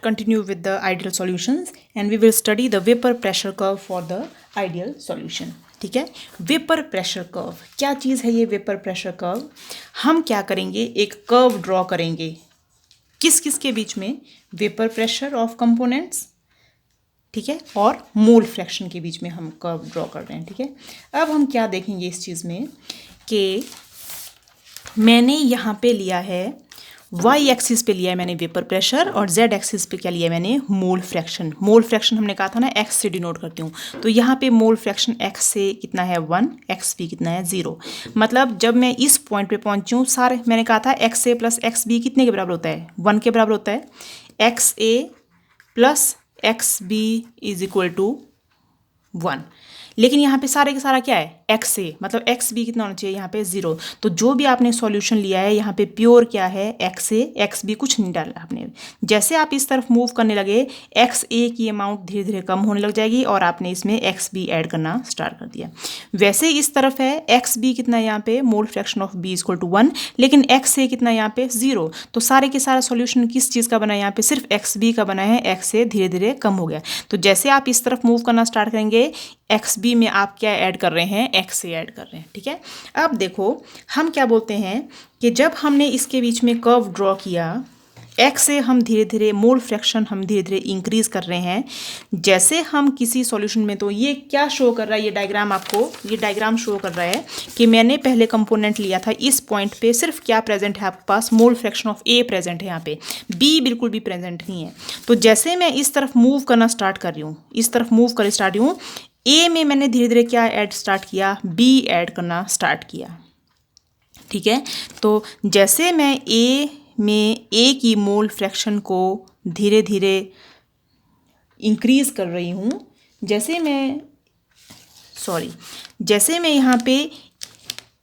continue with the ideal solutions and we will study the vapor pressure curve for the ideal solution. ठीक है, vapour pressure curve क्या चीज़ है? ये vapour pressure curve हम क्या करेंगे, एक कर्व ड्रॉ करेंगे किस किस के बीच में, वेपर प्रेशर ऑफ कंपोनेंट्स, ठीक है, और मोल फ्रैक्शन के बीच में हम कर्व ड्रॉ कर रहे हैं. ठीक है, अब हम क्या देखेंगे इस चीज़ में कि मैंने यहाँ पे लिया है वाई एक्सिस पे लिया है मैंने वेपर प्रेशर और जेड एक्सिस पे क्या लिया है मैंने, मोल फ्रैक्शन. मोल फ्रैक्शन हमने कहा था ना एक्स से डिनोट करती हूँ, तो यहाँ पे मोल फ्रैक्शन एक्स से कितना है 1, एक्स बी कितना है 0. मतलब जब मैं इस पॉइंट पे पहुँची हूँ, सारे मैंने कहा था x A plus X B कितने के बराबर होता है, 1 के बराबर होता है. X A plus X B is equal to 1. लेकिन यहाँ पे सारे का सारा क्या है, एक्स ए, मतलब एक्स बी कितना होना चाहिए यहाँ पे 0. तो जो भी आपने सॉल्यूशन लिया है यहाँ पे प्योर क्या है, एक्स ए, एक्स बी कुछ नहीं डाला आपने. जैसे आप इस तरफ मूव करने लगे, एक्स ए की अमाउंट धीरे धीरे कम होने लग जाएगी और आपने इसमें एक्स बी ऐड करना स्टार्ट कर दिया. वैसे इस तरफ है एक्स बी कितना है यहाँ पे, mole fraction of B equal to 1, लेकिन एक्स ए कितना है यहाँ पे 0. तो सारे के सारा सॉल्यूशन किस चीज़ का बना है यहाँ पे, सिर्फ एक्स बी का बना है, एक्स ए धीरे धीरे कम हो गया. तो जैसे आप इस तरफ मूव करना स्टार्ट करेंगे, एक्स बी में आप क्या ऐड कर रहे हैं, एक्स ए ऐड कर रहे हैं. ठीक है, अब देखो हम क्या बोलते हैं कि जब हमने इसके बीच में कर्व ड्रॉ किया, एक्स से हम धीरे धीरे मोल फ्रैक्शन हम धीरे धीरे इंक्रीज कर रहे हैं. जैसे हम किसी सॉल्यूशन में, तो ये क्या शो कर रहा है, ये डायग्राम आपको, ये डायग्राम शो कर रहा है कि मैंने पहले कंपोनेंट लिया था, इस पॉइंट पे सिर्फ क्या प्रेजेंट है आपके पास, mole fraction of A present है यहाँ पे, बी बिल्कुल भी प्रेजेंट नहीं है. तो जैसे मैं इस तरफ मूव करना स्टार्ट कर रही हूँ, इस तरफ मूव कर स्टार्ट रही हूँ, ए में मैंने धीरे धीरे क्या ऐड स्टार्ट किया, बी ऐड करना स्टार्ट किया. ठीक है, तो जैसे मैं ए में ए की मोल फ्रैक्शन को धीरे धीरे इंक्रीज कर रही हूँ, जैसे मैं यहाँ पे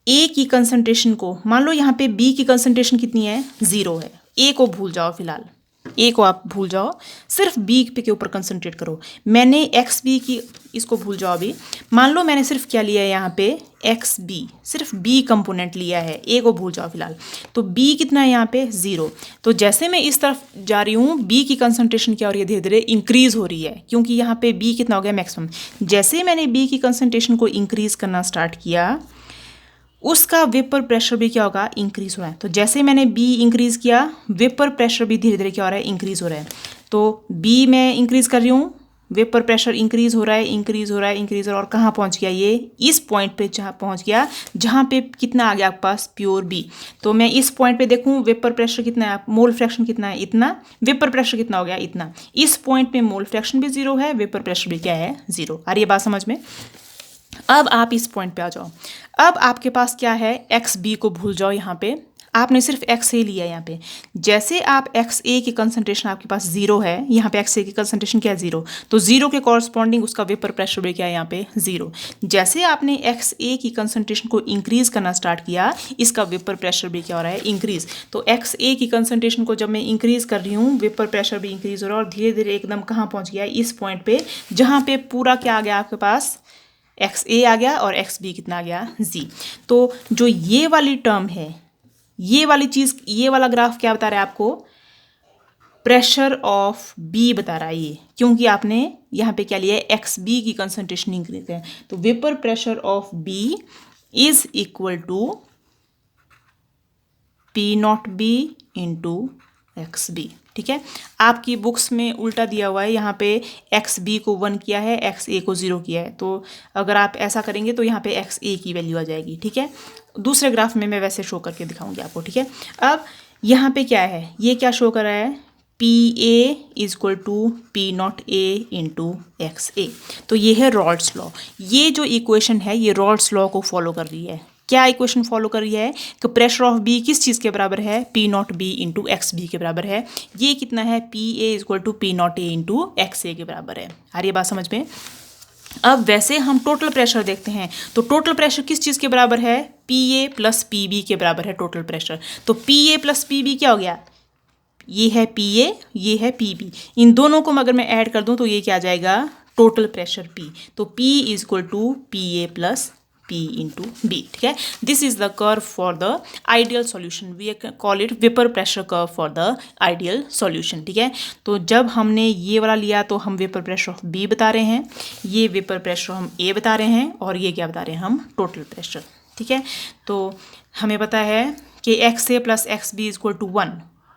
ए की कंसंट्रेशन को, मान लो यहाँ पे बी की कंसंट्रेशन कितनी है, 0 है. ए को भूल जाओ, फिलहाल ए को आप भूल जाओ, सिर्फ बी पे के ऊपर कंसंट्रेट करो. मैंने एक्स बी की, इसको भूल जाओ अभी. मान लो मैंने सिर्फ क्या लिया है यहाँ पे, एक्स बी, सिर्फ बी कंपोनेंट लिया है, ए को भूल जाओ फिलहाल. तो बी कितना है यहाँ पे 0. तो जैसे मैं इस तरफ जा रही हूँ, बी की कंसंट्रेशन क्या हो रही है, धीरे धीरे इंक्रीज हो रही है, क्योंकि यहाँ पे बी कितना हो गया मैक्सिमम. जैसे मैंने बी की कंसंट्रेशन को इंक्रीज करना स्टार्ट किया, उसका वेपर प्रेशर भी क्या होगा, इंक्रीज हो रहा है. तो जैसे मैंने बी इंक्रीज किया, वेपर प्रेशर भी धीरे धीरे क्या हो रहा है, इंक्रीज हो रहा है. तो बी में इंक्रीज कर रही हूँ, वेपर प्रेशर इंक्रीज हो रहा है, इंक्रीज हो रहा है, इंक्रीज हो रहा है, और कहाँ पहुँच गया ये, इस पॉइंट पे जहाँ पहुँच गया, जहाँ पे कितना आ गया आपके पास, प्योर बी. तो मैं इस पॉइंट पे देखूँ वेपर प्रेशर कितना है, मोल फ्रैक्शन कितना है, इतना. वेपर प्रेशर कितना हो गया, इतना. इस पॉइंट पे मोल फ्रैक्शन भी 0 है, वेपर प्रेशर भी क्या है, 0. आ रही है बात समझ में. अब आप इस पॉइंट पे आ जाओ. अब आपके पास क्या है, एक्स बी को भूल जाओ, यहाँ पे आपने सिर्फ एक्स ए लिया है. यहाँ पे जैसे आप एक्स ए की कंसंट्रेशन आपके पास 0 है, यहाँ पे एक्स ए की कंसंट्रेशन क्या है, 0. तो 0 के कॉरस्पॉन्डिंग उसका वेपर प्रेशर भी क्या है यहाँ पे, 0. जैसे आपने एक्स ए की कंसंट्रेशन को इंक्रीज करना स्टार्ट किया, इसका वेपर प्रेशर भी क्या हो रहा है, इंक्रीज. तो एक्स ए की कंसंट्रेशन को जब मैं इंक्रीज कर रही हूँ, वेपर प्रेशर भी इंक्रीज हो रहा है, और धीरे धीरे एकदम कहाँ पहुँच गया, इस पॉइंट पे, जहाँ पे पूरा क्या आ गया आपके पास, एक्स ए आ गया और एक्स बी कितना आ गया, जी. तो जो ये वाली टर्म है, ये वाली चीज़, ये वाला ग्राफ क्या बता रहा है आपको, प्रेशर ऑफ बी बता रहा है ये, क्योंकि आपने यहाँ पे क्या लिया है, एक्स बी की कंसंट्रेशन इंक्रीज है. तो vapour pressure of B is equal to P not B into X B. ठीक है, आपकी बुक्स में उल्टा दिया हुआ है, यहाँ पे एक्स बी को 1 किया है, एक्स ए को 0 किया है. तो अगर आप ऐसा करेंगे तो यहाँ पे एक्स ए की वैल्यू आ जाएगी. ठीक है, दूसरे ग्राफ में मैं वैसे शो करके दिखाऊंगी आपको. ठीक है, अब यहाँ पे क्या है, ये क्या शो कर रहा है, P A is equal to P naught A into X A. तो ये है रॉल्स लॉ. ये जो इक्वेशन है, ये रॉल्स लॉ को फॉलो कर रही है. क्या इक्वेशन फॉलो कर रही है कि प्रेशर ऑफ बी किस चीज़ के बराबर है, P not B into X B के बराबर है. ये कितना है, P A is equal to P naught A into X A के बराबर है. आ रही है बात समझ में. अब वैसे हम टोटल प्रेशर देखते हैं, तो टोटल प्रेशर किस चीज़ के बराबर है, P A plus P B के बराबर है टोटल प्रेशर. तो P A plus P B क्या हो गया, ये है पी ए, ये है पी बी. इन दोनों को अगर मैं ऐड कर दूं तो ये क्या आ जाएगा, टोटल प्रेशर P. तो P is equal to P A plus P into B, ठीक है. This is the curve for the ideal solution. We call it Vapor pressure curve for the ideal solution, ठीक है. तो जब हमने ये वाला लिया तो हम वेपर प्रेशर ऑफ B बता रहे हैं, ये वेपर प्रेशर हम A बता रहे हैं, और ये क्या बता रहे हैं हम टोटल प्रेशर, ठीक है. तो हमें पता है कि XA plus XB is equal to 1,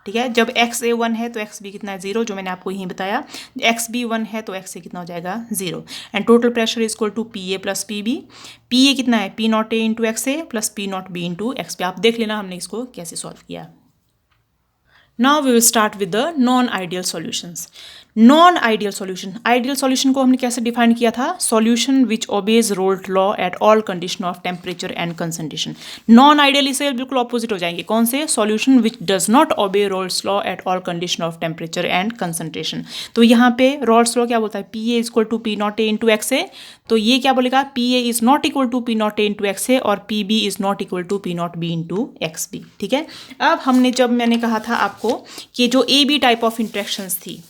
ठीक है. जब XA 1 है तो XB कितना है 0, जो मैंने आपको यहीं बताया. XB 1 है तो XA कितना हो जाएगा 0. And total pressure is equal to PA plus PB. PA कितना है P nought A into XA plus P nought B into XB. आप देख लेना हमने इसको कैसे सॉल्व किया. Now we will start with the non-ideal solutions. Non-ideal solution. Ideal solution को हमने कैसे डिफाइन किया था? Solution which obeys Rolle's law at all condition of temperature and concentration. Non-ideal इससे बिल्कुल opposite हो जाएंगे. कौन से? Solution which does not obey Rolle's law at all condition of temperature and concentration. तो यहाँ पे Rolle's law क्या बोलता है? PA is equal to P naught A into XA. तो ये क्या बोलेगा? PA is not equal to P naught A into XA और PB is not equal to P naught B into XB. ठीक है. अब हमने जब मैंने कहा था आपको कि जो AB टाइप ऑफ इंट्रैक्शंस थी,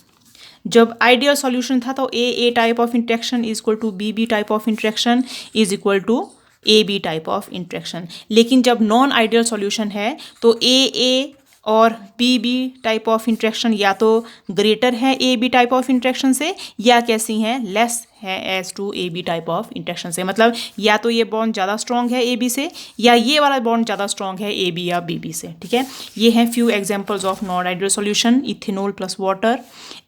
जब आइडियल सॉल्यूशन था तो A type of interaction is equal to B type of interaction is equal to AB type of interaction. लेकिन जब नॉन आइडियल सॉल्यूशन है तो ए और B टाइप ऑफ इंट्रैक्शन या तो ग्रेटर है AB टाइप ऑफ इंट्रैक्शन से या कैसी हैं लेस है as to AB type of interaction से. मतलब या तो ये बॉन्ड ज़्यादा स्ट्रॉन्ग है AB से या ये वाला बॉन्ड ज़्यादा स्ट्रॉन्ग है AB या BB से, ठीक है. ये हैं few examples of non ideal solution. Ethanol plus water,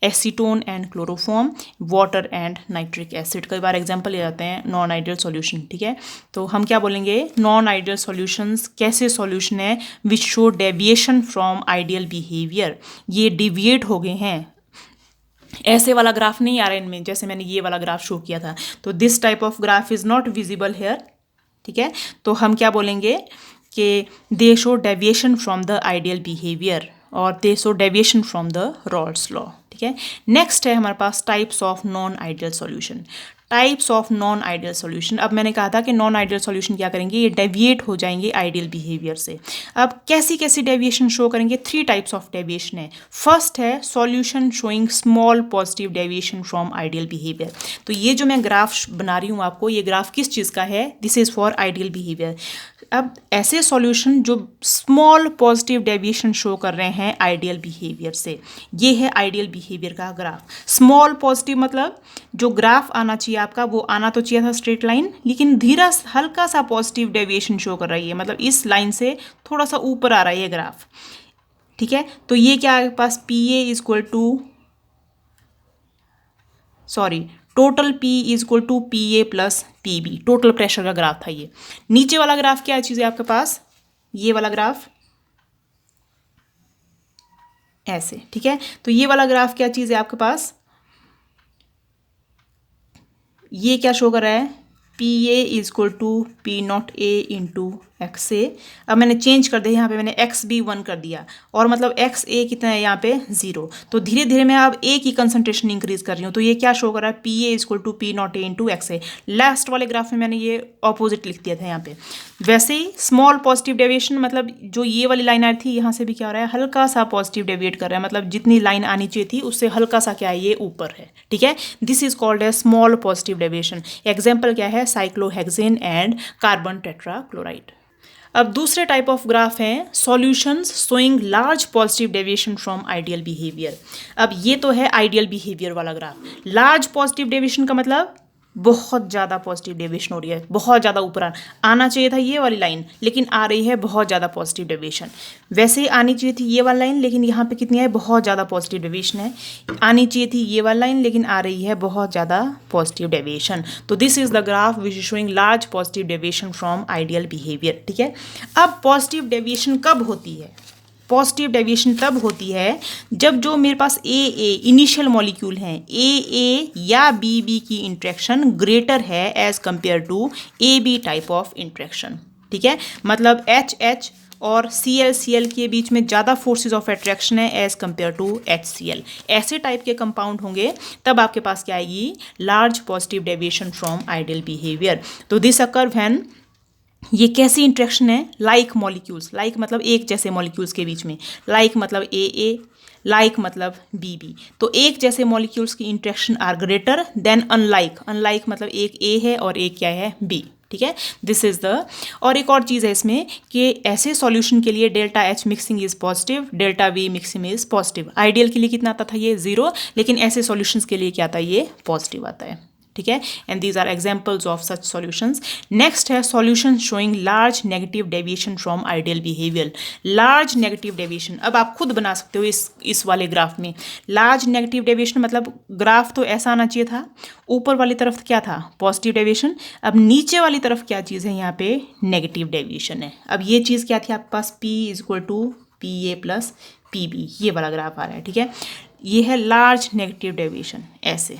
acetone and chloroform, water and nitric acid. कई बार एग्जाम्पल ले जाते हैं नॉन आइडियल सॉल्यूशन, ठीक है. तो हम क्या बोलेंगे? नॉन आइडियल सॉल्यूशंस कैसे सॉल्यूशन है which show deviation from ideal behaviour. ये डिविएट हो गए हैं. ऐसे वाला ग्राफ नहीं आ रहा है इनमें, जैसे मैंने ये वाला ग्राफ शो किया था. तो this type of graph is not visible here, ठीक है. तो हम क्या बोलेंगे कि they show deviation from the ideal behaviour और they show deviation from the Raoult's law, ठीक है. नेक्स्ट है हमारे पास types of non ideal solution. Types of non ideal solution. अब मैंने कहा था कि नॉन आइडियल सॉल्यूशन क्या करेंगे? ये डेविएट हो जाएंगे आइडियल बिहेवियर से. अब कैसी कैसी डेविएशन शो करेंगे? 3 टाइप्स ऑफ डेविएशन है. फर्स्ट है solution showing small positive deviation from ideal behaviour. तो ये जो मैं ग्राफ बना रही हूँ आपको, ये ग्राफ किस चीज़ का है? This is for ideal behaviour. अब ऐसे सॉल्यूशन जो स्मॉल पॉजिटिव डेविएशन शो कर रहे हैं आइडियल बिहेवियर से, ये है आइडियल बिहेवियर का ग्राफ. स्मॉल पॉजिटिव मतलब जो ग्राफ आना चाहिए आपका वो आना तो चाहिए था स्ट्रेट लाइन, लेकिन धीरा हल्का सा पॉजिटिव डेविएशन शो कर रही है. मतलब इस लाइन से थोड़ा सा ऊपर आ रहा है ये ग्राफ, ठीक है. तो ये क्या है पास? PA is equal to total P is equal to PA plus PB. Total pressure का ग्राफ था ये. नीचे वाला ग्राफ क्या चीज़ है आपके पास? ये वाला ग्राफ ऐसे, ठीक है. तो ये वाला ग्राफ क्या चीज़ है आपके पास? ये क्या शो कर रहा है? PA is equal to P nought A into XA. अब मैंने चेंज कर दिया, यहाँ पे मैंने XB 1 कर दिया और मतलब XA कितना है यहाँ पे 0. तो धीरे धीरे मैं अब A की कंसंट्रेशन इंक्रीज कर रही हूँ. तो ये क्या शो कर रहा है? PA is equal to P nought A into XA. Last वाले ग्राफ में मैंने ये ऑपोजिट लिख दिया था यहाँ पे. वैसे ही स्मॉल पॉजिटिव डेविएशन मतलब जो ये वाली लाइन आ रही थी यहाँ से भी क्या हो रहा है? हल्का सा पॉजिटिव डेविएट कर रहा है. मतलब जितनी लाइन आनी चाहिए थी उससे हल्का सा क्या है? ये ऊपर है, ठीक है. This is called a small positive deviation. Example क्या है? Cyclohexane and carbon tetrachloride. अब दूसरे टाइप ऑफ ग्राफ हैं solutions showing large positive deviation from ideal behaviour. अब ये तो है आइडियल बिहेवियर वाला ग्राफ. लार्ज पॉजिटिव डेविएशन का मतलब बहुत ज़्यादा पॉजिटिव डेविएशन हो रही है, बहुत ज़्यादा ऊपर आना चाहिए था ये वाली लाइन, लेकिन आ रही है बहुत ज़्यादा पॉजिटिव डेविएशन. वैसे ही आनी चाहिए थी ये वाली लाइन, लेकिन यहाँ पे कितनी है? बहुत ज़्यादा पॉजिटिव डेविएशन है. आनी चाहिए थी ये वाली लाइन, लेकिन आ रही है बहुत ज़्यादा पॉजिटिव डेविएशन. तो this is the graph which is showing large positive deviation from ideal behaviour, ठीक है. अब पॉजिटिव डेविएशन कब होती है? पॉजिटिव डेविएशन तब होती है जब जो मेरे पास AA इनिशियल मॉलिक्यूल हैं, AA या BB की इंट्रैक्शन ग्रेटर है as compare to AB type of interaction, ठीक है. मतलब HH और Cl के बीच में ज़्यादा फोर्सेस ऑफ अट्रैक्शन है एज कंपेयर टू HCl. ऐसे टाइप के कंपाउंड होंगे तब आपके पास क्या आएगी? Large positive deviation from ideal behaviour. तो दिस अकर व्हेन ये कैसी इंट्रैक्शन है? Like molecules. लाइक मतलब एक जैसे मॉलिक्यूल्स के बीच में. लाइक मतलब AA, लाइक मतलब BB. तो एक जैसे मॉलिक्यूल्स की interaction are greater than unlike. Unlike मतलब एक A है और एक क्या है? B. ठीक है, दिस इज द। और एक और चीज़ है इसमें कि ऐसे सॉल्यूशन के लिए delta H mixing is positive, delta we mixing is positive. Ideal के लिए कितना आता था ये 0, लेकिन ऐसे सॉल्यूशंस के लिए क्या आता है ये पॉजिटिव आता है, ठीक है। And these are examples of such solutions. Next है solution showing large negative deviation from ideal behaviour. Large negative deviation अब आप खुद बना सकते हो इस वाले ग्राफ में। लार्ज नेगेटिव डेविएशन मतलब ग्राफ तो ऐसा आना चाहिए था, ऊपर वाली तरफ क्या था पॉजिटिव डेविएशन, अब नीचे वाली तरफ क्या चीज़ है यहाँ पे नेगेटिव डेविएशन है। अब ये चीज़ क्या थी आपके पास, P is equal to PA plus PB, ये वाला ग्राफ आ रहा है, ठीक है। ये है लार्ज नेगेटिव डेविएशन ऐसे,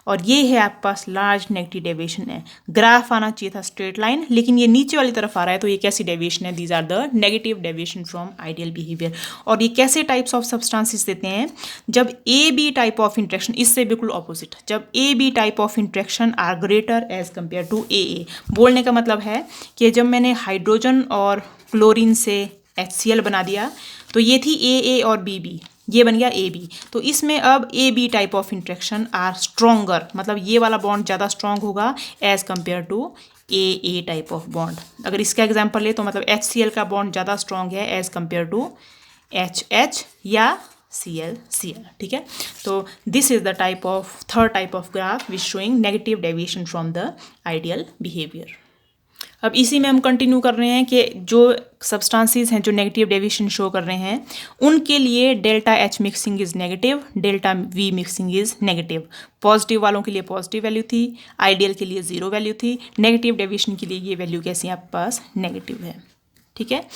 और ये है आपके पास लार्ज नेगेटिव डेविएशन है। ग्राफ आना चाहिए था स्ट्रेट लाइन, लेकिन ये नीचे वाली तरफ आ रहा है, तो ये कैसी डेविएशन है, these are the negative deviation from ideal behaviour. और ये कैसे टाइप्स ऑफ सब्सटेंसेस देते हैं, जब AB टाइप ऑफ इंट्रैक्शन, इससे बिल्कुल ऑपोजिट, जब AB type of interaction are greater as compare to AA। बोलने का मतलब है कि जब मैंने हाइड्रोजन और क्लोरीन से HCl बना दिया, तो ये थी AA और BB, ये बन गया AB। तो इसमें अब AB type of interaction are stronger, मतलब ये वाला बॉन्ड ज़्यादा स्ट्रॉन्ग होगा as compare to AA type of bond. अगर इसका एग्जांपल ले तो मतलब HCl का बॉन्ड ज़्यादा स्ट्रॉन्ग है एज कम्पेयर टू HH या Cl, ठीक है। तो this is the type of third type of graph which showing negative deviation from the ideal behaviour. अब इसी में हम कंटिन्यू कर रहे हैं कि जो सब्सटेंसेस हैं जो नेगेटिव डेविएशन शो कर रहे हैं, उनके लिए delta H mixing is negative, delta we mixing is negative. Positive वालों के लिए पॉजिटिव वैल्यू थी, आइडियल के लिए 0 वैल्यू थी, नेगेटिव डेविएशन के लिए ये वैल्यू कैसी आपके पास नेगेटिव है, ठीक है।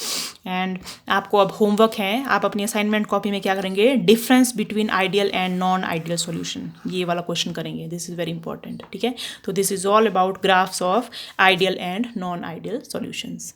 एंड आपको अब होमवर्क है, आप अपनी असाइनमेंट कॉपी में क्या करेंगे, difference between ideal and non ideal solution, ये वाला क्वेश्चन करेंगे, दिस इज़ वेरी इंपॉर्टेंट, ठीक है। तो this is all about graphs of ideal and non ideal solutions.